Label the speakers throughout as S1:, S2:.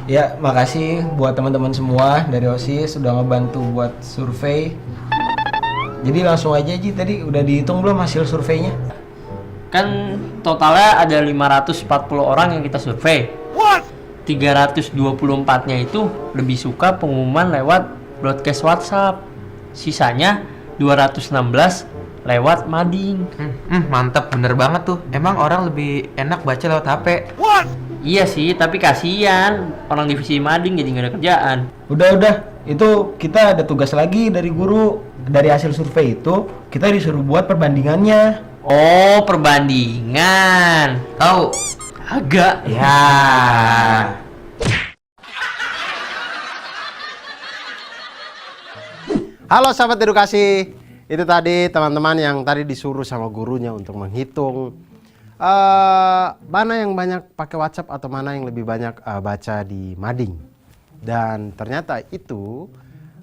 S1: Ya, makasih buat teman-teman semua dari OSIS sudah ngebantu buat survei. Jadi langsung aja Ji, tadi udah dihitung belum hasil surveinya?
S2: Kan totalnya ada 540 orang yang kita survei. 324-nya itu lebih suka pengumuman lewat broadcast WhatsApp. Sisanya 216 lewat mading.
S3: Mantap, bener banget tuh. Emang orang lebih enak baca lewat HP.
S2: Iya sih, tapi kasihan orang divisi mading jadi nggak ada kerjaan.
S1: Udah, itu kita ada tugas lagi dari guru. Dari hasil survei itu, kita disuruh buat perbandingannya.
S2: Oh, perbandingan.
S3: Tahu?
S2: Agak.
S3: Ya.
S4: Halo sahabat edukasi, itu tadi teman-teman yang tadi disuruh sama gurunya untuk menghitung mana yang banyak pakai WhatsApp atau mana yang lebih banyak baca di mading. Dan ternyata itu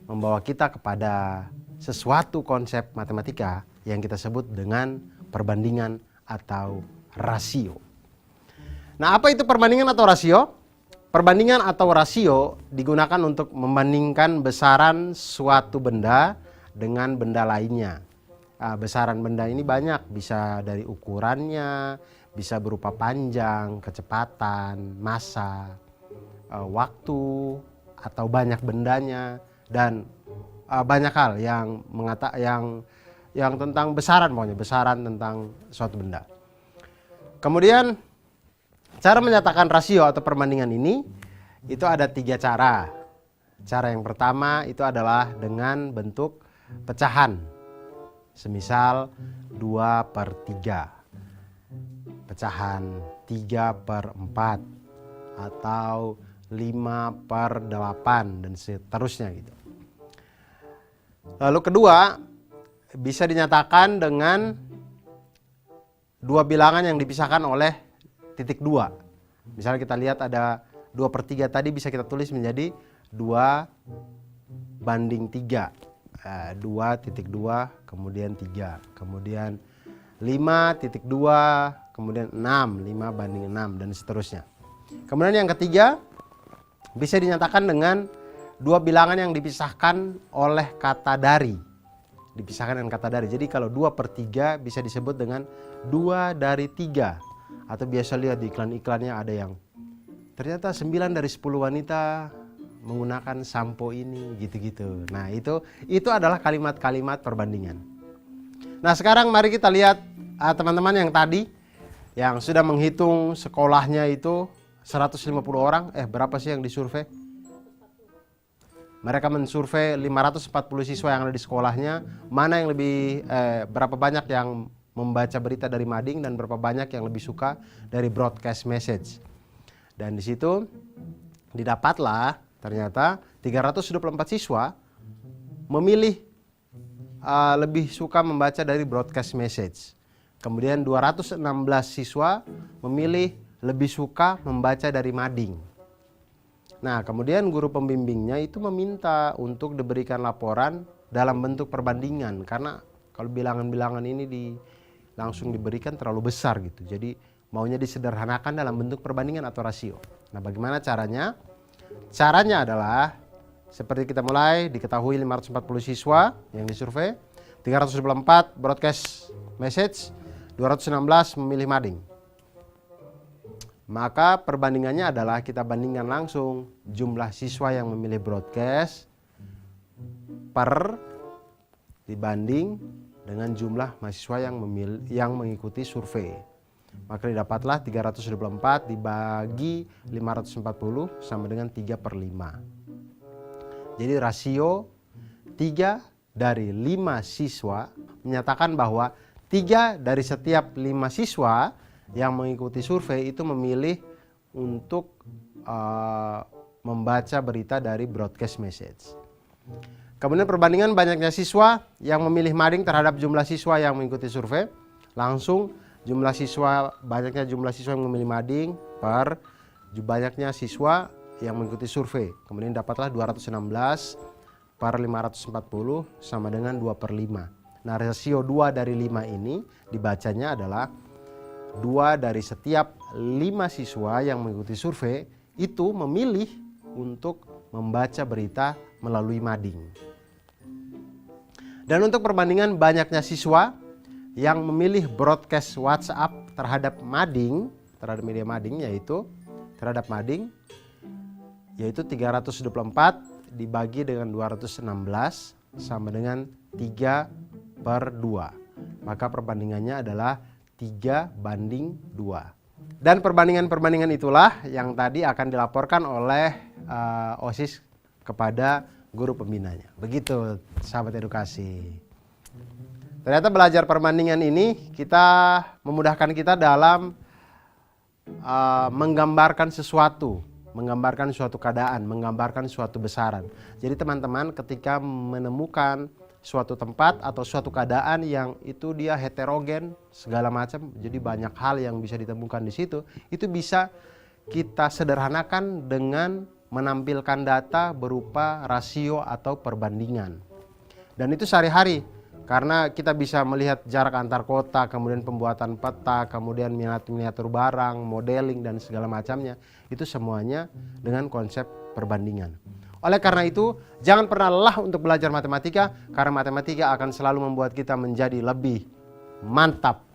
S4: membawa kita kepada sesuatu konsep matematika yang kita sebut dengan perbandingan atau rasio. Nah, apa itu perbandingan atau rasio? Perbandingan atau rasio digunakan untuk membandingkan besaran suatu benda dengan benda lainnya. Besaran benda ini banyak, bisa dari ukurannya, bisa berupa panjang, kecepatan, massa, waktu, atau banyak bendanya, dan banyak hal yang tentang besaran, pokoknya besaran tentang suatu benda. Kemudian cara menyatakan rasio atau perbandingan ini itu ada 3 cara. Cara yang pertama itu adalah dengan bentuk pecahan. Semisal 2/3, pecahan 3/4, atau 5/8 dan seterusnya gitu. Lalu kedua, bisa dinyatakan dengan dua bilangan yang dipisahkan oleh titik 2. Misalnya kita lihat ada 2/3 tadi, bisa kita tulis menjadi 2/3. 2.2 kemudian 3, kemudian 5.2, kemudian 6, 5/6 dan seterusnya. Kemudian yang ketiga bisa dinyatakan dengan dua bilangan yang dipisahkan oleh kata dari. Dipisahkan dengan kata dari. Jadi kalau 2/3 bisa disebut dengan 2/3. Atau biasa lihat di iklan-iklannya ada yang ternyata 9 dari 10 wanita menggunakan sampo ini, gitu-gitu. Nah, itu adalah kalimat-kalimat perbandingan. Nah, sekarang mari kita lihat teman-teman yang tadi yang sudah menghitung sekolahnya itu 150 orang. Berapa sih yang disurvei? Mereka mensurvei 540 siswa yang ada di sekolahnya. Mana yang lebih berapa banyak yang membaca berita dari mading dan berapa banyak yang lebih suka dari broadcast message. Dan di situ didapatlah ternyata 324 siswa memilih lebih suka membaca dari broadcast message. Kemudian 216 siswa memilih lebih suka membaca dari mading. Nah, kemudian guru pembimbingnya itu meminta untuk diberikan laporan dalam bentuk perbandingan, karena kalau bilangan-bilangan ini langsung diberikan terlalu besar gitu. Jadi maunya disederhanakan dalam bentuk perbandingan atau rasio. Nah, bagaimana caranya? Caranya adalah seperti kita mulai, diketahui 540 siswa yang disurvei, 324 broadcast message, 216 memilih mading. Maka perbandingannya adalah kita bandingkan langsung jumlah siswa yang memilih broadcast dibanding dengan jumlah mahasiswa yang mengikuti survei. Maka didapatlah 324 dibagi 540 sama dengan 3/5. Jadi rasio 3 dari 5 siswa menyatakan bahwa 3 dari setiap 5 siswa yang mengikuti survei itu memilih untuk membaca berita dari broadcast message. Kemudian perbandingan banyaknya siswa yang memilih mading terhadap jumlah siswa yang mengikuti survei. Langsung banyaknya jumlah siswa yang memilih mading per banyaknya siswa yang mengikuti survei. Kemudian dapatlah 216 per 540 sama dengan 2/5. Nah, rasio 2 dari 5 ini dibacanya adalah 2 dari setiap 5 siswa yang mengikuti survei itu memilih untuk membaca berita melalui mading. Dan untuk perbandingan banyaknya siswa yang memilih broadcast WhatsApp terhadap mading, terhadap media mading yaitu 324 dibagi dengan 216 sama dengan 3/2. Maka perbandingannya adalah 3:2. Dan perbandingan-perbandingan itulah yang tadi akan dilaporkan oleh OSIS kepada guru pembinanya. Begitu sahabat edukasi. Ternyata belajar perbandingan ini memudahkan kita dalam menggambarkan sesuatu, menggambarkan suatu keadaan, menggambarkan suatu besaran. Jadi teman-teman ketika menemukan suatu tempat atau suatu keadaan yang itu dia heterogen segala macam, jadi banyak hal yang bisa ditemukan di situ, itu bisa kita sederhanakan dengan menampilkan data berupa rasio atau perbandingan. Dan itu sehari-hari karena kita bisa melihat jarak antar kota, kemudian pembuatan peta, kemudian miniatur barang, modeling dan segala macamnya, itu semuanya dengan konsep perbandingan. Oleh karena itu, jangan pernah lelah untuk belajar matematika, karena matematika akan selalu membuat kita menjadi lebih mantap